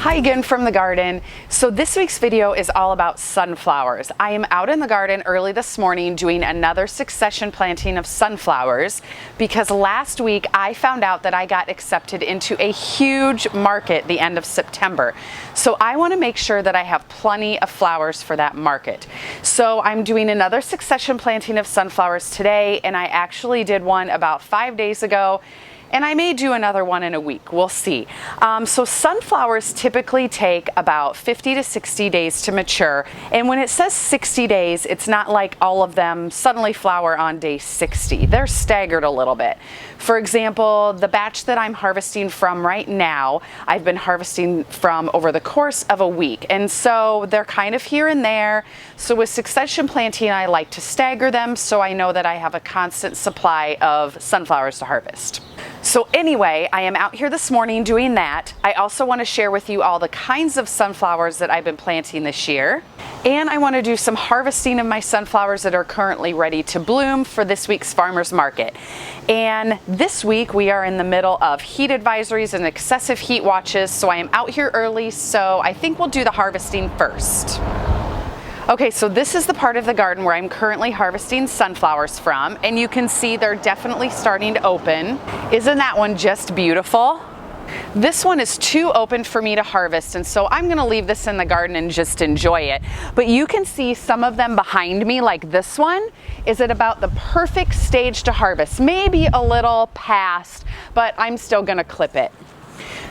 Hi again from the garden. So this week's video is all about sunflowers. I am out in the garden early this morning doing another succession planting of sunflowers because last week I found out that I got accepted into a huge market the end of September. So I want to make sure that I have plenty of flowers for that market. So I'm doing another succession planting of sunflowers today, and I actually did one about 5 days ago. And I may do another one in a week, we'll see. So sunflowers typically take about 50 to 60 days to mature. And when it says 60 days, it's not like all of them suddenly flower on day 60. They're staggered a little bit. For example, the batch that I'm harvesting from right now, I've been harvesting from over the course of a week. And so they're kind of here and there. So with succession planting, I like to stagger them so I know that I have a constant supply of sunflowers to harvest. So anyway, I am out here this morning doing that. I also want to share with you all the kinds of sunflowers that I've been planting this year. And I want to do some harvesting of my sunflowers that are currently ready to bloom for this week's farmer's market. And this week we are in the middle of heat advisories and excessive heat watches, so I am out here early, so I think we'll do the harvesting first. Okay, so this is the part of the garden where I'm currently harvesting sunflowers from, and you can see they're definitely starting to open. Isn't that one just beautiful? This one is too open for me to harvest, and so I'm gonna leave this in the garden and just enjoy it. But you can see some of them behind me, like this one, is at about the perfect stage to harvest. Maybe a little past, but I'm still gonna clip it.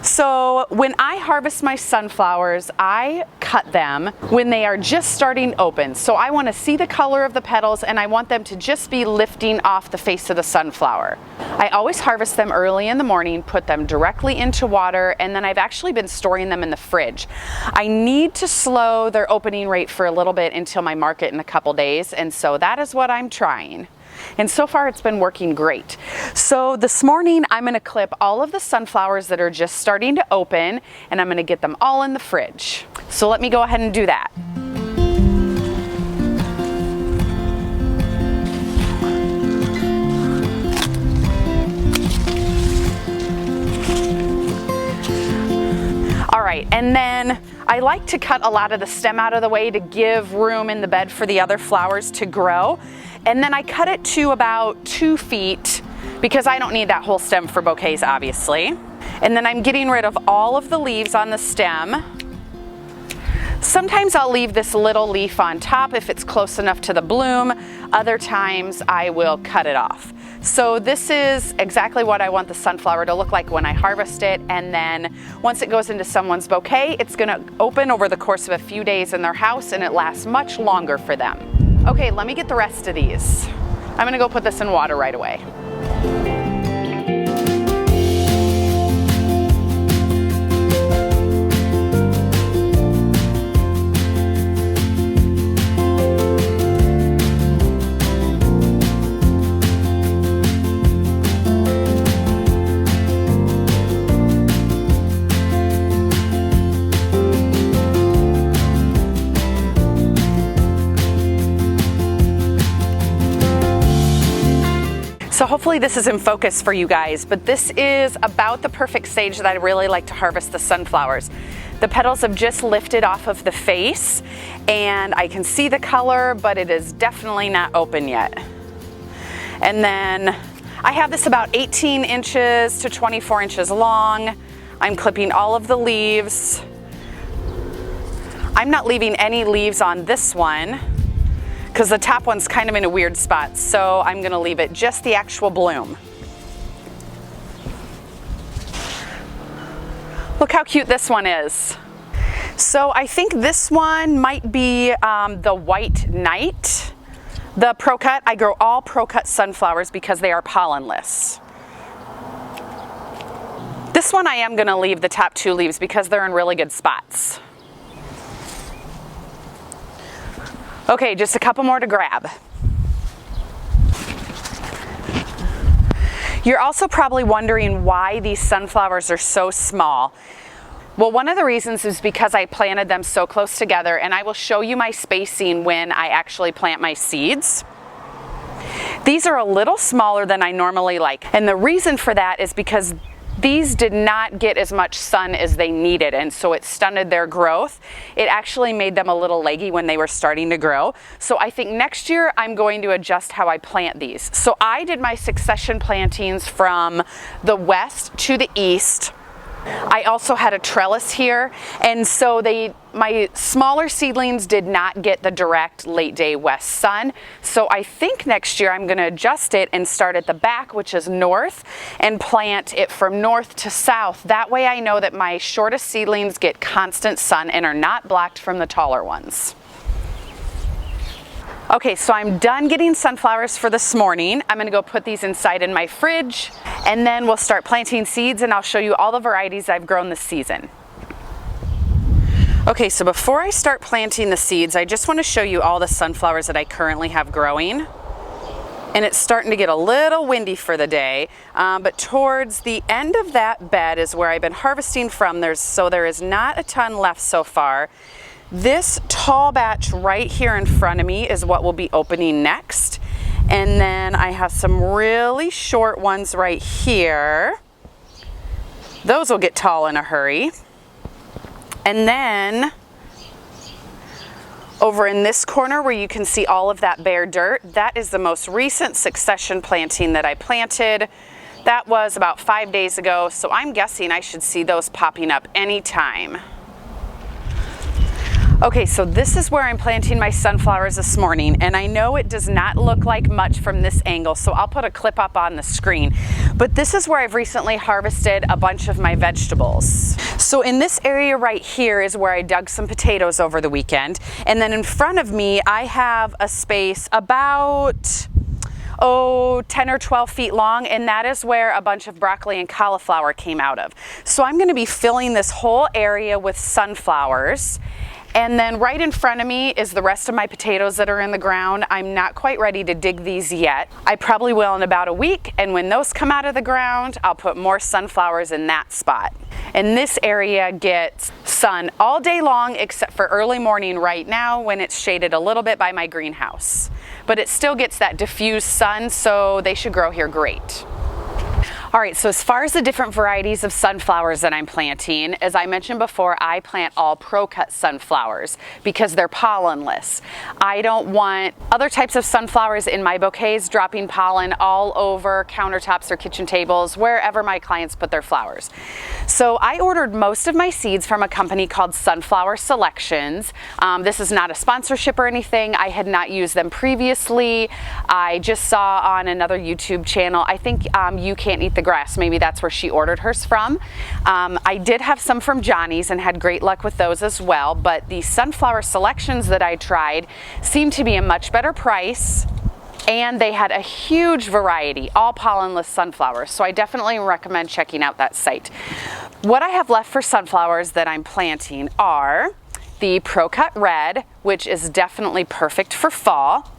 So when I harvest my sunflowers, I cut them when they are just starting open. So I want to see the color of the petals, and I want them to just be lifting off the face of the sunflower. I always harvest them early in the morning, put them directly into water, and then I've actually been storing them in the fridge. I need to slow their opening rate for a little bit until my market in a couple days, and so that is what I'm trying. And so far it's been working great. So this morning I'm going to clip all of the sunflowers that are just starting to open, and I'm going to get them all in the fridge. So let me go ahead and do that. All right, and then I like to cut a lot of the stem out of the way to give room in the bed for the other flowers to grow. And then I cut it to about 2 feet because I don't need that whole stem for bouquets, obviously. And then I'm getting rid of all of the leaves on the stem. Sometimes I'll leave this little leaf on top if it's close enough to the bloom. Other times I will cut it off. So this is exactly what I want the sunflower to look like when I harvest it, and then once it goes into someone's bouquet, it's gonna open over the course of a few days in their house, and it lasts much longer for them. Okay, let me get the rest of these. I'm gonna go put this in water right away. So hopefully this is in focus for you guys, but this is about the perfect stage that I really like to harvest the sunflowers. The petals have just lifted off of the face, and I can see the color, but it is definitely not open yet. And then I have this about 18 inches to 24 inches long. I'm clipping all of the leaves. I'm not leaving any leaves on this one, because the top one's kind of in a weird spot, so I'm gonna leave it just the actual bloom. Look how cute this one is. So I think this one might be the White Knight. The Pro-Cut, I grow all Pro-Cut sunflowers because they are pollenless. This one I am gonna leave the top 2 leaves because they're in really good spots. Okay, just a couple more to grab. You're also probably wondering why these sunflowers are so small. Well, one of the reasons is because I planted them so close together, and I will show you my spacing when I actually plant my seeds. These are a little smaller than I normally like, and the reason for that is because these did not get as much sun as they needed, and so it stunted their growth. It actually made them a little leggy when they were starting to grow. So I think next year I'm going to adjust how I plant these. So I did my succession plantings from the west to the east. I also had a trellis here, and so my smaller seedlings did not get the direct late day west sun. So I think next year I'm going to adjust it and start at the back, which is north, and plant it from north to south. That way I know that my shortest seedlings get constant sun and are not blocked from the taller ones. Okay, so I'm done getting sunflowers for this morning. I'm gonna go put these inside in my fridge, and then we'll start planting seeds, and I'll show you all the varieties I've grown this season. Okay, so before I start planting the seeds, I just want to show you all the sunflowers that I currently have growing. And it's starting to get a little windy for the day, but towards the end of that bed is where I've been harvesting from. So there is not a ton left so far. This tall batch right here in front of me is what will be opening next. And then I have some really short ones right here. Those will get tall in a hurry. And then over in this corner where you can see all of that bare dirt, that is the most recent succession planting that I planted. That was about 5 days ago, so I'm guessing I should see those popping up anytime. Okay, so this is where I'm planting my sunflowers this morning, and I know it does not look like much from this angle, so I'll put a clip up on the screen. But this is where I've recently harvested a bunch of my vegetables. So in this area right here is where I dug some potatoes over the weekend, and then in front of me I have a space about 10 or 12 feet long, and that is where a bunch of broccoli and cauliflower came out of. So I'm going to be filling this whole area with sunflowers. And then right in front of me is the rest of my potatoes that are in the ground. I'm not quite ready to dig these yet. I probably will in about a week, and when those come out of the ground, I'll put more sunflowers in that spot. And this area gets sun all day long except for early morning right now when it's shaded a little bit by my greenhouse. But it still gets that diffused sun, so they should grow here great. All right, so as far as the different varieties of sunflowers that I'm planting, as I mentioned before, I plant all pro-cut sunflowers because they're pollenless. I don't want other types of sunflowers in my bouquets dropping pollen all over countertops or kitchen tables, wherever my clients put their flowers. So I ordered most of my seeds from a company called Sunflower Selections. This is not a sponsorship or anything. I had not used them previously. I just saw on another YouTube channel, I think You Can't Eat the Grass, maybe that's where she ordered hers from. I did have some from Johnny's and had great luck with those as well, but the Sunflower Selections that I tried seemed to be a much better price, and they had a huge variety, all pollenless sunflowers, so I definitely recommend checking out that site. What I have left for sunflowers that I'm planting are the Pro-Cut Red, which is definitely perfect for fall.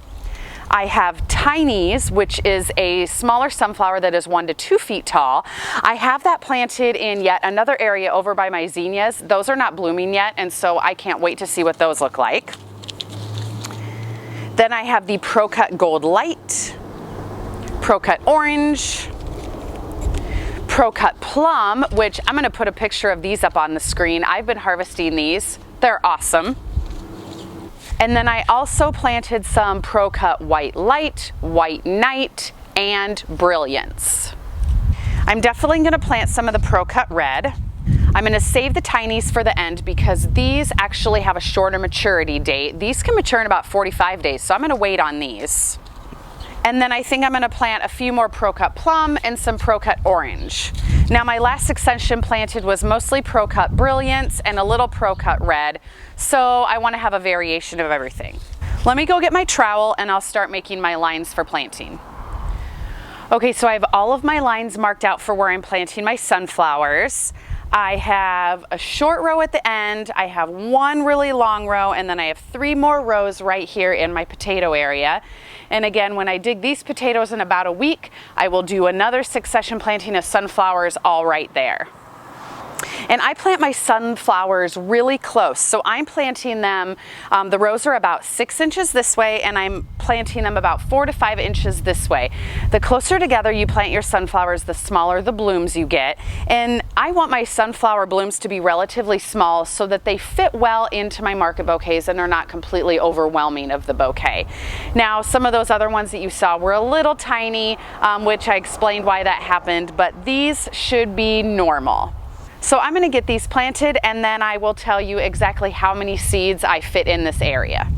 I have Tinies, which is a smaller sunflower that is 1 to 2 feet tall. I have that planted in yet another area over by my zinnias. Those are not blooming yet, and so I can't wait to see what those look like. Then I have the Pro-Cut Gold Light, Pro-Cut Orange, Pro-Cut Plum, which I'm going to put a picture of these up on the screen. I've been harvesting these. They're awesome. And then I also planted some Pro-Cut White Light, White Night, and Brilliance. I'm definitely going to plant some of the Pro-Cut Red. I'm going to save the Tinies for the end because these actually have a shorter maturity date. These can mature in about 45 days, so I'm going to wait on these. And then I think I'm going to plant a few more Pro-Cut Plum and some Pro-Cut Orange. Now my last succession planted was mostly Pro-Cut Brilliance and a little Pro-Cut Red, so I want to have a variation of everything. Let me go get my trowel and I'll start making my lines for planting. Okay, so I have all of my lines marked out for where I'm planting my sunflowers. I have a short row at the end, I have one really long row, and then I have 3 more rows right here in my potato area. And again, when I dig these potatoes in about a week, I will do another succession planting of sunflowers all right there. And I plant my sunflowers really close. So I'm planting them, the rows are about 6 inches this way, and I'm planting them about 4 to 5 inches this way. The closer together you plant your sunflowers, the smaller the blooms you get. And I want my sunflower blooms to be relatively small so that they fit well into my market bouquets and are not completely overwhelming of the bouquet. Now, some of those other ones that you saw were a little tiny, which I explained why that happened, but these should be normal. So I'm going to get these planted, and then I will tell you exactly how many seeds I fit in this area.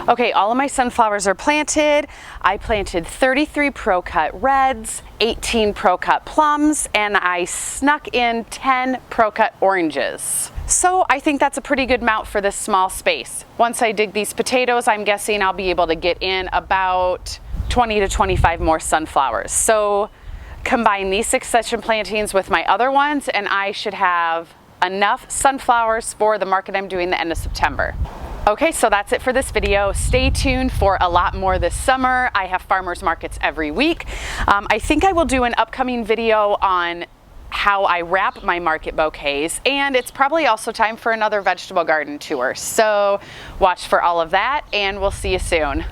Okay, all of my sunflowers are planted. I planted 33 Pro Cut Reds, 18 Pro Cut Plums, and I snuck in 10 Pro Cut Oranges. So I think that's a pretty good amount for this small space. Once I dig these potatoes, I'm guessing I'll be able to get in about 20 to 25 more sunflowers. So combine these succession plantings with my other ones, and I should have enough sunflowers for the market I'm doing the end of September. Okay, so that's it for this video. Stay tuned for a lot more this summer. I have farmers markets every week. I think I will do an upcoming video on how I wrap my market bouquets, and it's probably also time for another vegetable garden tour. So watch for all of that, and we'll see you soon.